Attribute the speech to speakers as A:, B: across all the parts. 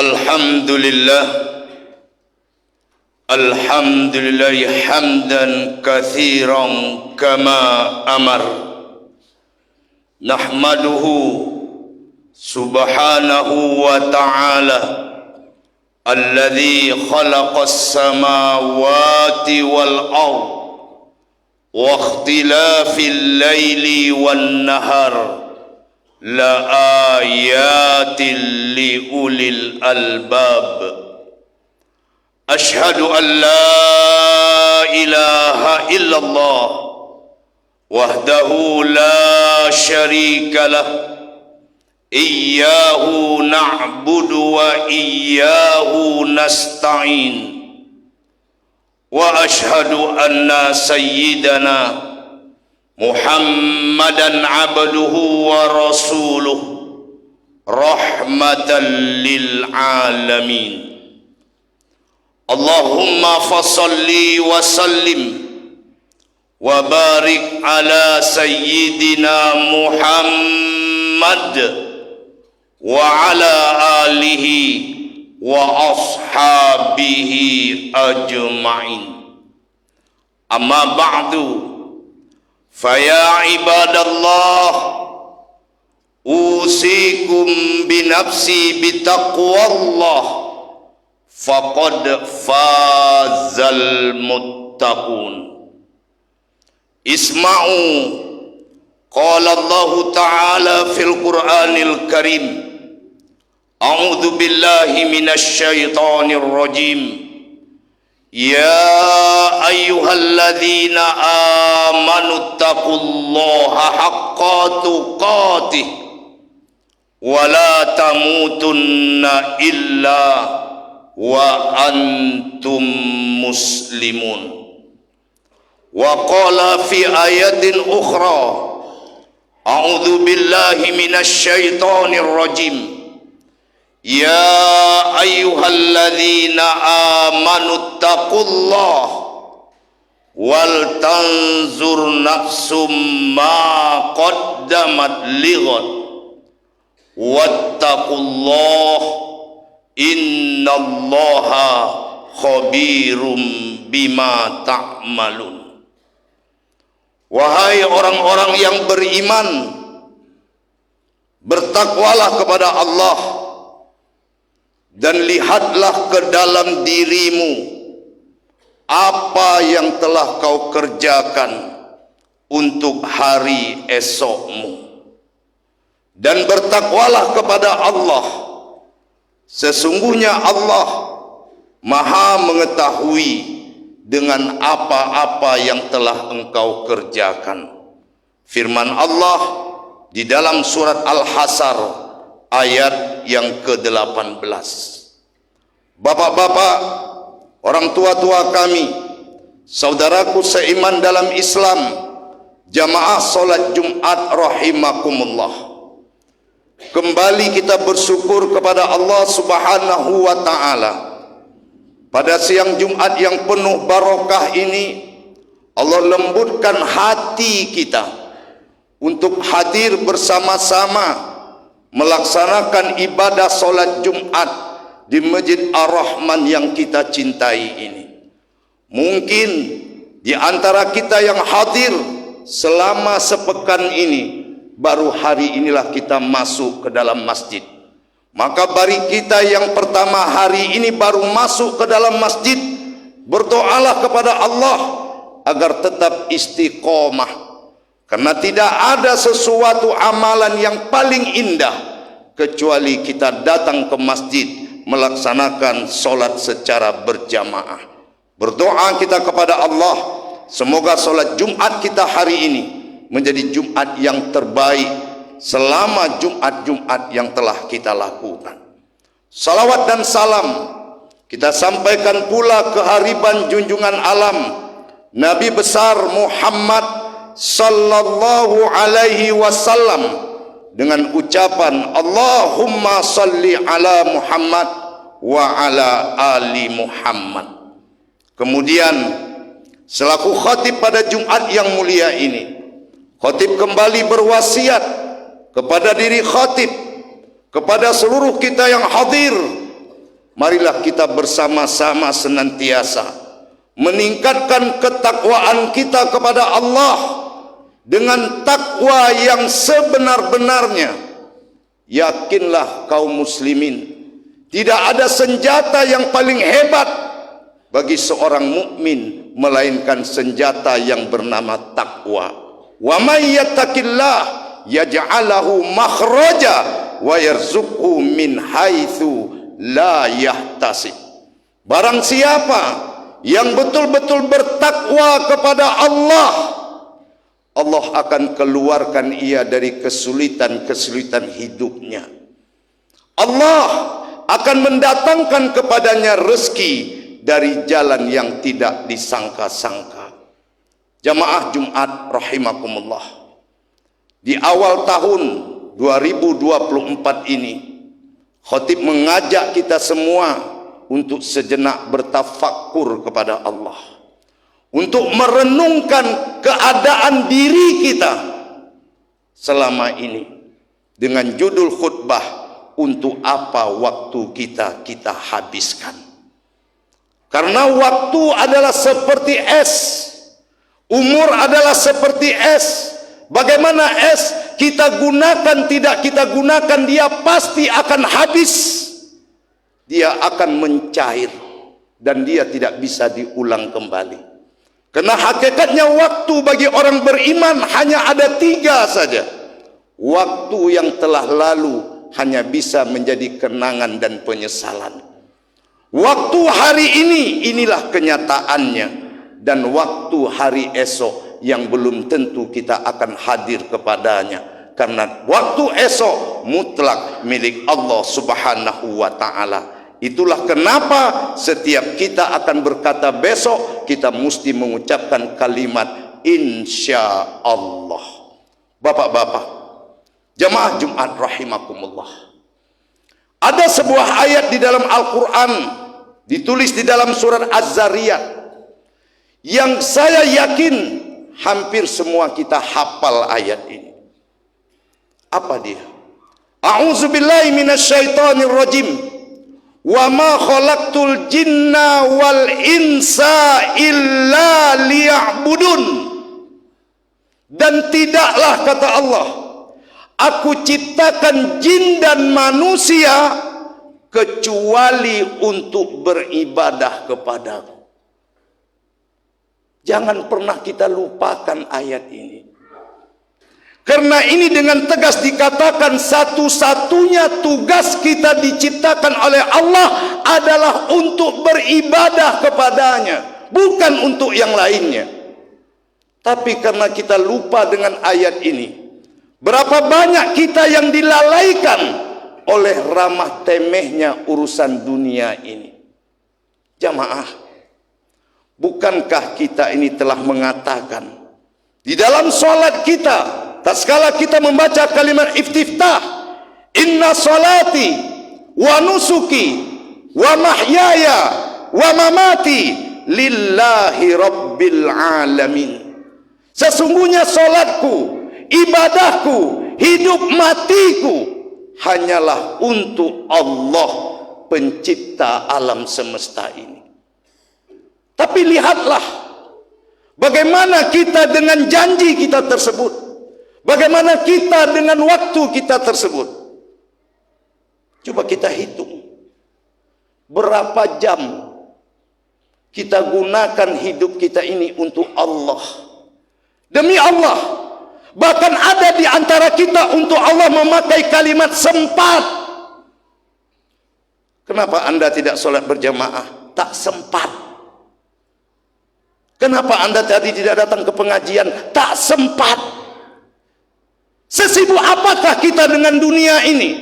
A: Alhamdulillah hamdan katsiran kama amar. Nahmaduhu subhanahu wa ta'ala alladzi khalaqas samawati wal ard wa ikhtilafil laili wan nahar la ayatin li ulil albab. Ashhadu an la ilaha illallah wahdahu la syarika lah, iyyahu na'budu wa iyyahu nasta'in. Wa ashhadu anna sayyidana Muhammadan abduhu wa rasuluh rahmatan lil alamin. Allahumma fasalli wa sallim wa barik ala sayyidina Muhammad wa ala alihi wa ashabihi ajma'in. Amma ba'du, faya ibadallah, usikum binafsi bitaqwallah, faqad fazal muttaqun. Isma'u qala Allah ta'ala fil Qur'anil Karim, a'udzu billahi minasy syaithanir rajim. Ya ayyuhalladzina amanu taqullaha haqqa tuqatih wa la tamutunna illa wa antum muslimun. Wa qala fi ayatin ukhra, a'udzu billahi minasy syaithanir rajim. Ya ayyuhalladzina amanu taqullaha wal tanzur nafsum ma qaddamat lighad wattaqullaha innallaha khabirum bima ta'malun. Wahai orang-orang yang beriman, bertakwalah kepada Allah dan lihatlah ke dalam dirimu apa yang telah kau kerjakan untuk hari esokmu, dan bertakwalah kepada Allah. Sesungguhnya Allah Maha mengetahui dengan apa-apa yang telah engkau kerjakan. Firman Allah di dalam surat Al-Hasr ayat yang ke-18. Bapak-bapak, orang tua-tua kami, saudaraku seiman dalam Islam, jamaah solat Jumat rahimakumullah. Kembali kita bersyukur kepada Allah Subhanahu wa ta'ala. Pada siang Jumat yang penuh barokah ini, Allah lembutkan hati kita untuk hadir bersama-sama melaksanakan ibadah solat Jumat di Masjid Ar-Rahman yang kita cintai ini. Mungkin di antara kita yang hadir selama sepekan ini, baru hari inilah kita masuk ke dalam masjid. Maka bagi kita yang pertama hari ini baru masuk ke dalam masjid, berdoalah kepada Allah agar tetap istiqomah. Karena tidak ada sesuatu amalan yang paling indah kecuali kita datang ke masjid melaksanakan solat secara berjamaah. Berdoa kita kepada Allah, semoga solat Jumat kita hari ini menjadi Jumat yang terbaik selama Jumat-Jumat yang telah kita lakukan. Salawat dan salam kita sampaikan pula kehariban junjungan alam Nabi besar Muhammad sallallahu alaihi wasallam dengan ucapan Allahumma salli ala Muhammad wa ala ali Muhammad. Kemudian selaku khatib pada Jumat yang mulia ini, khatib kembali berwasiat kepada diri khatib, kepada seluruh kita yang hadir, marilah kita bersama-sama senantiasa meningkatkan ketakwaan kita kepada Allah dengan takwa yang sebenar-benarnya. Yakinlah kaum muslimin, tidak ada senjata yang paling hebat bagi seorang mukmin melainkan senjata yang bernama takwa. Wa may yattaqillah yaj'al lahu makhraja wa yarzuqhu min haitsu la yahtasib. Barang siapa yang betul-betul bertakwa kepada Allah, Allah akan keluarkan ia dari kesulitan-kesulitan hidupnya. Allah akan mendatangkan kepadanya rezeki dari jalan yang tidak disangka-sangka. Jamaah Jumat rahimakumullah. Di awal tahun 2024 ini, khatib mengajak kita semua untuk sejenak bertafakkur kepada Allah, untuk merenungkan keadaan diri kita selama ini, dengan judul khutbah, untuk apa waktu kita habiskan. Karena waktu adalah seperti es, umur adalah seperti es. Bagaimana es kita gunakan, tidak kita gunakan, dia pasti akan habis. Dia akan mencair dan dia tidak bisa diulang kembali. Karena hakikatnya waktu bagi orang beriman hanya ada 3 saja. Waktu yang telah lalu hanya bisa menjadi kenangan dan penyesalan. Waktu hari ini, inilah kenyataannya. Dan waktu hari esok yang belum tentu kita akan hadir kepadanya. Karena waktu esok mutlak milik Allah Subhanahu wa ta'ala. Itulah kenapa setiap kita akan berkata besok, kita mesti mengucapkan kalimat insya Allah. Bapak-bapak, jamaah Jumat rahimakumullah, ada sebuah ayat di dalam Al-Quran, ditulis di dalam surat Az-Zariyat, yang saya yakin hampir semua kita hafal ayat ini. Apa dia? A'udzubillahi minasyaitonir rajim. Wa ma khalaqtul jinna wal insa illa liya'budun. Dan tidaklah, kata Allah, aku ciptakan jin dan manusia kecuali untuk beribadah kepadaku. Jangan pernah kita lupakan ayat ini. Karena ini dengan tegas dikatakan satu-satunya tugas kita diciptakan oleh Allah adalah untuk beribadah kepadanya, bukan untuk yang lainnya. Tapi karena kita lupa dengan ayat ini, berapa banyak kita yang dilalaikan oleh ramah temehnya urusan dunia ini. Jamaah, bukankah kita ini telah mengatakan di dalam sholat kita, tatkala kita membaca kalimat istiftah, inna sholati wa nusuki wa mahyaya wa mamati lillahi rabbil alamin. Sesungguhnya sholatku, ibadahku, hidup matiku hanyalah untuk Allah, pencipta alam semesta ini. Tapi lihatlah bagaimana kita dengan janji kita tersebut, bagaimana kita dengan waktu kita tersebut. Coba kita hitung berapa jam kita gunakan hidup kita ini untuk Allah. Demi Allah, bahkan ada di antara kita untuk Allah memakai kalimat sempat. Kenapa Anda tidak sholat berjamaah? Tak sempat. Kenapa Anda tadi tidak datang ke pengajian? Tak sempat. Sesibuk apakah kita dengan dunia ini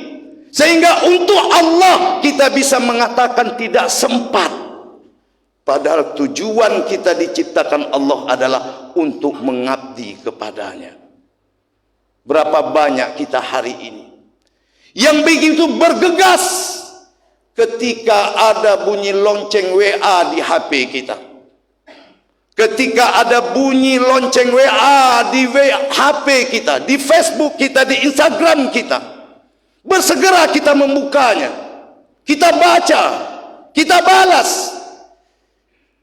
A: sehingga untuk Allah kita bisa mengatakan tidak sempat? Padahal tujuan kita diciptakan Allah adalah untuk mengabdi kepadanya. Berapa banyak kita hari ini yang begitu bergegas ketika ada bunyi lonceng WA di HP kita, ketika ada bunyi lonceng WA di HP kita, di Facebook kita, di Instagram kita, bersegera kita membukanya, kita baca, kita balas.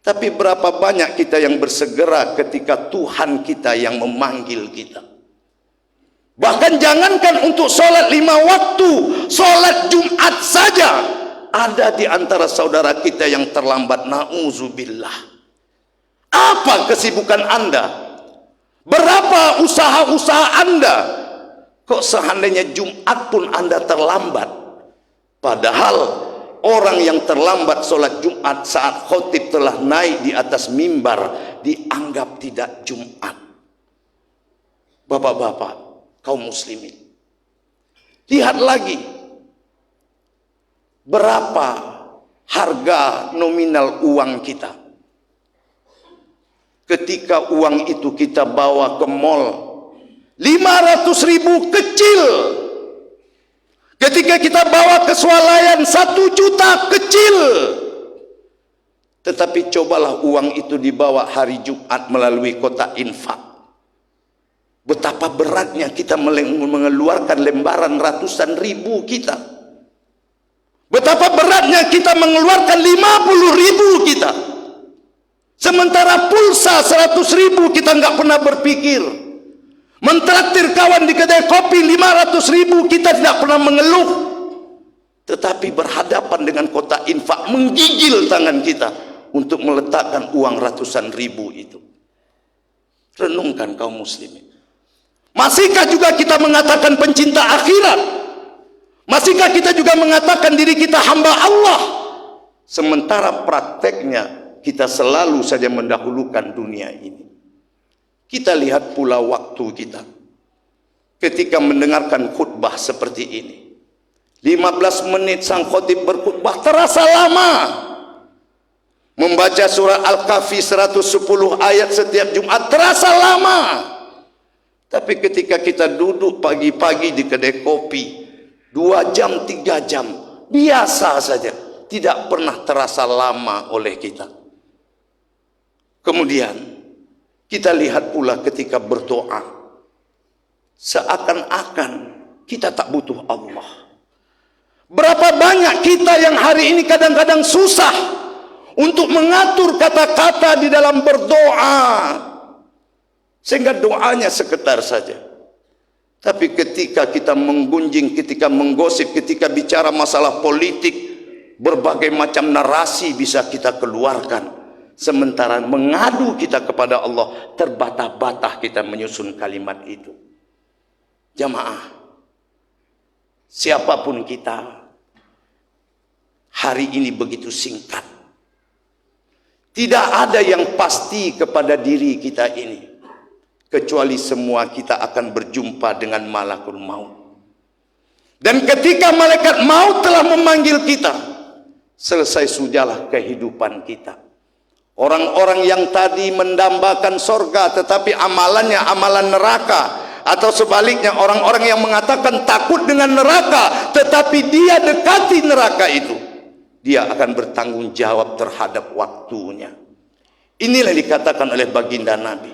A: Tapi berapa banyak kita yang bersegera ketika Tuhan kita yang memanggil kita. Bahkan jangankan untuk sholat 5 waktu, sholat Jumat saja ada di antara saudara kita yang terlambat. Na'udzubillah. Apa kesibukan Anda? Berapa usaha-usaha Anda? Kok seandainya Jumat pun Anda terlambat? Padahal orang yang terlambat sholat Jumat saat khotib telah naik di atas mimbar dianggap tidak Jumat. Bapak-bapak, kaum muslimin, lihat lagi berapa harga nominal uang kita. Ketika uang itu kita bawa ke mall, 500.000 kecil. Ketika kita bawa ke swalayan 1 juta kecil. Tetapi cobalah uang itu dibawa hari Jumat melalui kotak infak. Betapa beratnya kita mengeluarkan lembaran ratusan ribu kita. Betapa beratnya kita mengeluarkan 50.000 kita. Sementara pulsa 100.000 kita nggak pernah berpikir. Mentraktir kawan di kedai kopi 500.000 kita tidak pernah mengeluh. Tetapi berhadapan dengan kotak infak menggigil tangan kita untuk meletakkan uang ratusan ribu itu. Renungkan kaum muslimin. Masihkah juga kita mengatakan pencinta akhirat? Masihkah kita juga mengatakan diri kita hamba Allah? Sementara prakteknya kita selalu saja mendahulukan dunia ini. Kita lihat pula waktu kita ketika mendengarkan khutbah seperti ini. 15 menit sang khotib berkhutbah terasa lama. Membaca surah Al-Kahfi 110 ayat setiap Jumat terasa lama. Tapi ketika kita duduk pagi-pagi di kedai kopi 2 jam, 3 jam, biasa saja, tidak pernah terasa lama oleh kita. Kemudian kita lihat pula ketika berdoa, seakan-akan kita tak butuh Allah. Berapa banyak kita yang hari ini kadang-kadang susah untuk mengatur kata-kata di dalam berdoa, sehingga doanya sekedar saja. Tapi ketika kita menggunjing, ketika menggosip, ketika bicara masalah politik, berbagai macam narasi bisa kita keluarkan. Sementara mengadu kita kepada Allah, terbata-bata kita menyusun kalimat itu. Jamaah, siapapun kita, hari ini begitu singkat. Tidak ada yang pasti kepada diri kita ini, kecuali semua kita akan berjumpa dengan malakul maut. Dan ketika malaikat maut telah memanggil kita, selesai sudahlah kehidupan kita. Orang-orang yang tadi mendambakan sorga tetapi amalannya amalan neraka, atau sebaliknya orang-orang yang mengatakan takut dengan neraka tetapi dia dekati neraka itu, dia akan bertanggung jawab terhadap waktunya. Inilah dikatakan oleh baginda Nabi,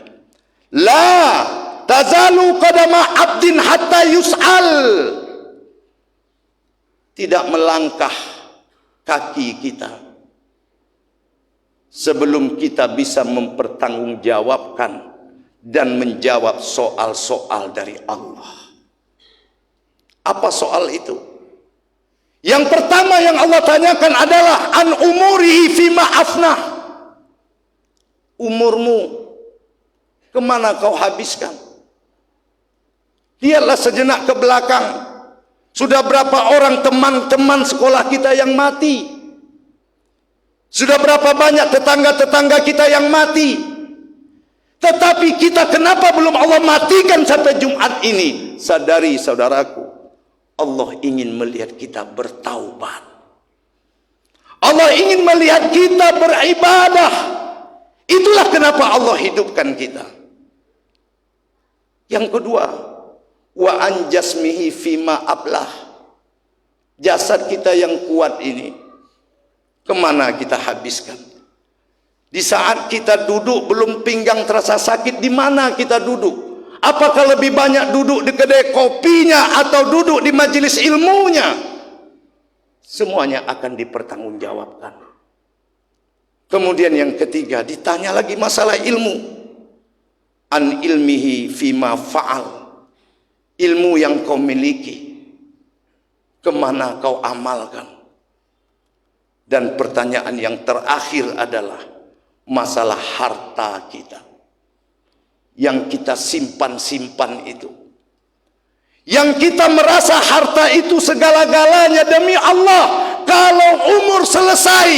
A: la tazalu qadama abdin hatta yus'al. Tidak melangkah kaki kita sebelum kita bisa mempertanggungjawabkan dan menjawab soal-soal dari Allah. Apa soal itu? Yang pertama yang Allah tanyakan adalah an umurihi fima afnah. Umurmu kemana kau habiskan? Lihatlah sejenak ke belakang. Sudah berapa orang teman-teman sekolah kita yang mati? Sudah berapa banyak tetangga-tetangga kita yang mati? Tetapi kita kenapa belum Allah matikan sampai Jumat ini? Sadari saudaraku, Allah ingin melihat kita bertaubat. Allah ingin melihat kita beribadah. Itulah kenapa Allah hidupkan kita. Yang kedua, wa anjasmihi fima ablah. Jasad kita yang kuat ini, kemana kita habiskan? Di saat kita duduk belum pinggang terasa sakit, di mana kita duduk? Apakah lebih banyak duduk di kedai kopinya atau duduk di majelis ilmunya? Semuanya akan dipertanggungjawabkan. Kemudian yang ketiga, ditanya lagi masalah ilmu. An ilmihi fima fa'al. Ilmu yang kau miliki, kemana kau amalkan? Dan pertanyaan yang terakhir adalah masalah harta kita, yang kita simpan-simpan itu, yang kita merasa harta itu segala-galanya. Demi Allah, kalau umur selesai,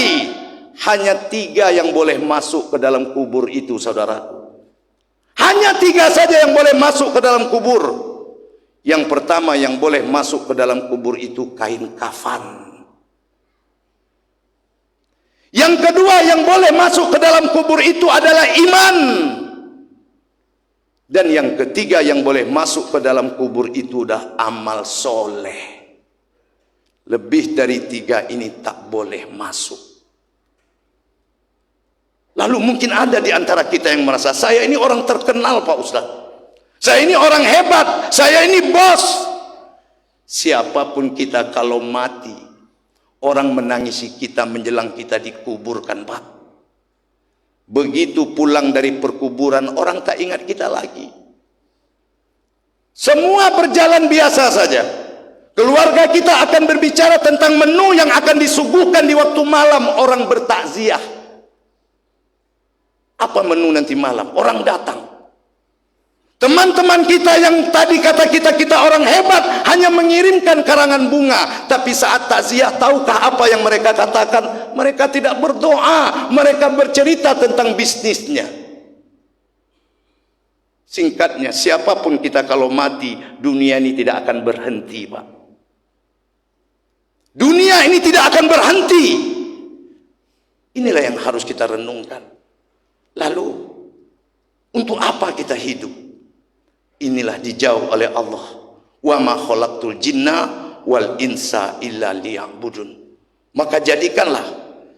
A: hanya 3 yang boleh masuk ke dalam kubur itu, saudara. Hanya 3 saja yang boleh masuk ke dalam kubur. Yang pertama yang boleh masuk ke dalam kubur itu kain kafan. Yang kedua yang boleh masuk ke dalam kubur itu adalah iman. Dan yang ketiga yang boleh masuk ke dalam kubur itu adalah amal soleh. Lebih dari 3 ini tak boleh masuk. Lalu mungkin ada di antara kita yang merasa, saya ini orang terkenal Pak Ustadz, saya ini orang hebat, saya ini bos. Siapapun kita kalau mati, orang menangisi kita menjelang kita dikuburkan, Pak. Begitu pulang dari perkuburan, orang tak ingat kita lagi. Semua berjalan biasa saja. Keluarga kita akan berbicara tentang menu yang akan disuguhkan di waktu malam. Orang bertakziah. Apa menu nanti malam? Orang datang. Teman-teman kita yang tadi kata kita orang hebat hanya mengirimkan karangan bunga, tapi saat takziah tahukah apa yang mereka katakan? Mereka tidak berdoa, mereka bercerita tentang bisnisnya. Singkatnya, siapapun kita kalau mati, dunia ini tidak akan berhenti, Pak. Dunia ini tidak akan berhenti. Inilah yang harus kita renungkan. Lalu, untuk apa kita hidup? Inilah dijawab oleh Allah. Wa ma khalaqtul jinna wal insa illa liya'budun. Maka jadikanlah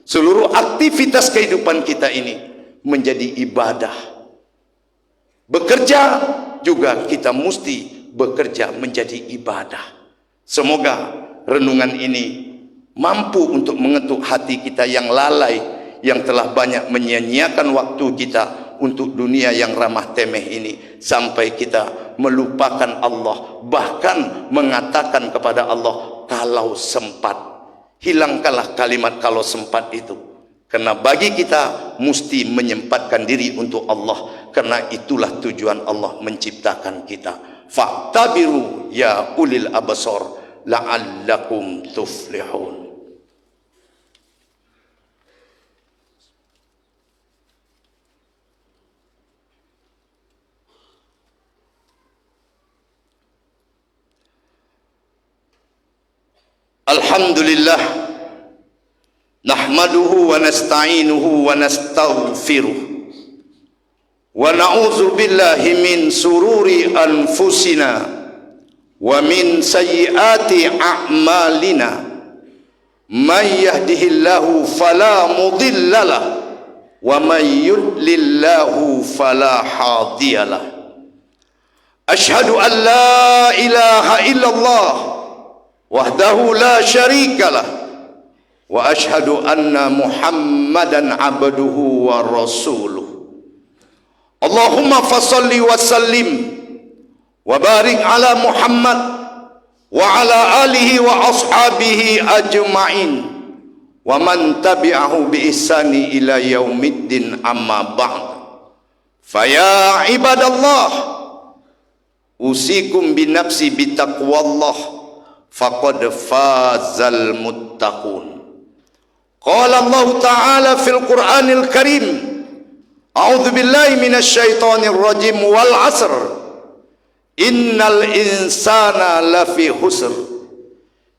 A: seluruh aktivitas kehidupan kita ini menjadi ibadah. Bekerja juga kita mesti bekerja menjadi ibadah. Semoga renungan ini mampu untuk mengetuk hati kita yang lalai, yang telah banyak menyia-nyiakan waktu kita untuk dunia yang ramah temeh ini, sampai kita melupakan Allah, bahkan mengatakan kepada Allah kalau sempat. Hilangkanlah kalimat kalau sempat itu, karena bagi kita mesti menyempatkan diri untuk Allah, karena itulah tujuan Allah menciptakan kita. Fa'tabiru ya ulil absar la'allakum tuflihun. Alhamdulillah, nahmaduhu wa nasta'inuhu wa nastaghfiruh wa na'udzu billahi min sururi anfusina wa min sayyiati a'malina. May yahdihillahu fala mudhillalah wa may yudlillahu fala hadiyalah. Asyhadu an la ilaha illallah wahdahu la syarikalah wa ashhadu anna Muhammadan abduhu wa rasuluh. Allahumma fassalli wa sallim wa barik ala Muhammad wa ala alihi wa ashabihi ajma'in wa man tabi'ahu bi ihsani ila yaumiddin, amma ba'd. Faya ibadallah, usikum bi nafsi bi taqwallah, faqad fazal muttaqun. Qala Allah Ta'ala fil Qur'anil Karim, a'udzu billahi minasy syaithanir rajim, wal 'asr innal insana lafi khusr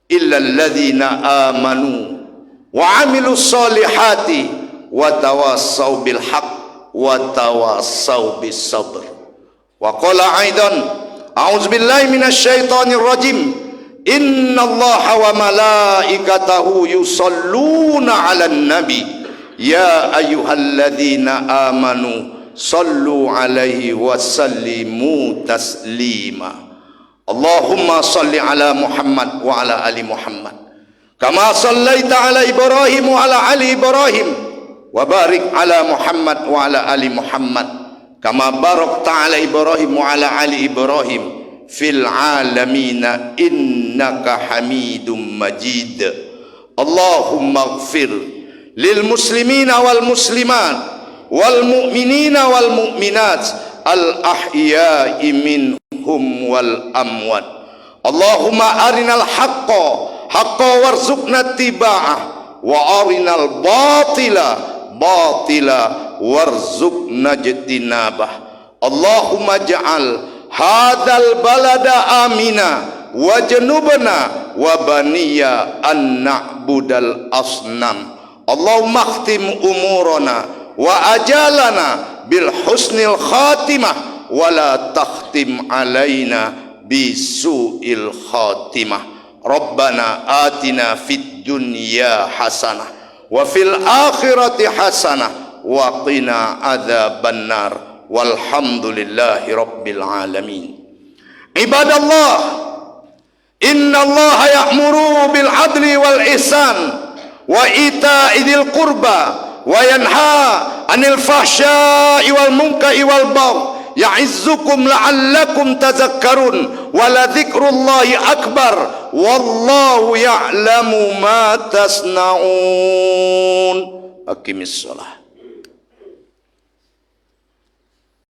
A: illa alladzina amanu wa 'amilus solihati wa tawassaw bil haqq wa tawassaw bis sabr. Wa qala aidan, a'udzu billahi minasy syaithanir rajim, inna allaha wa malaikatahu yusalluna 'alan nabi ya ayyuhalladzina amanu sallu 'alaihi wa sallimu taslima. Allahumma salli 'ala Muhammad wa 'ala ali Muhammad kama sallaita 'ala Ibrahim wa 'ala ali Ibrahim wa barik ala Muhammad wa ala ali Muhammad kama barakta ala Ibrahim wa ala ali Ibrahim fil alamin innaka Hamidum Majid. Allahumma ighfir lil muslimina wal muslimat wal mu'minina wal mu'minat al ahya'i minhum wal amwat. Allahumma arinal haqqa haqqa warzuqna tiba'ah wa arinal batila batila warzuqna jtinabah. Allahumma ja'al hadzal balada amina wa janubna wa baniya an na'budal asnam. Allahumma khtim umurana wa ajalana bil husnil khatimah wa la takhtim alaina bisu'il khatimah. Rabbana atina fid dunya hasanah wa fil akhirati hasanah wa qina adzaban nar. Walhamdulillahi rabbil alamin. Ibadallah, innallaha ya'muru bil adli wal ihsan wa ita'i dzil qurba wa yanha 'anil fahsya'i wal munkari wal baghi ya'izzukum la'allakum tadhakkarun wa la dzikrullahi akbar wallahu ya'lamu ma tasna'un. Aqimis shalah.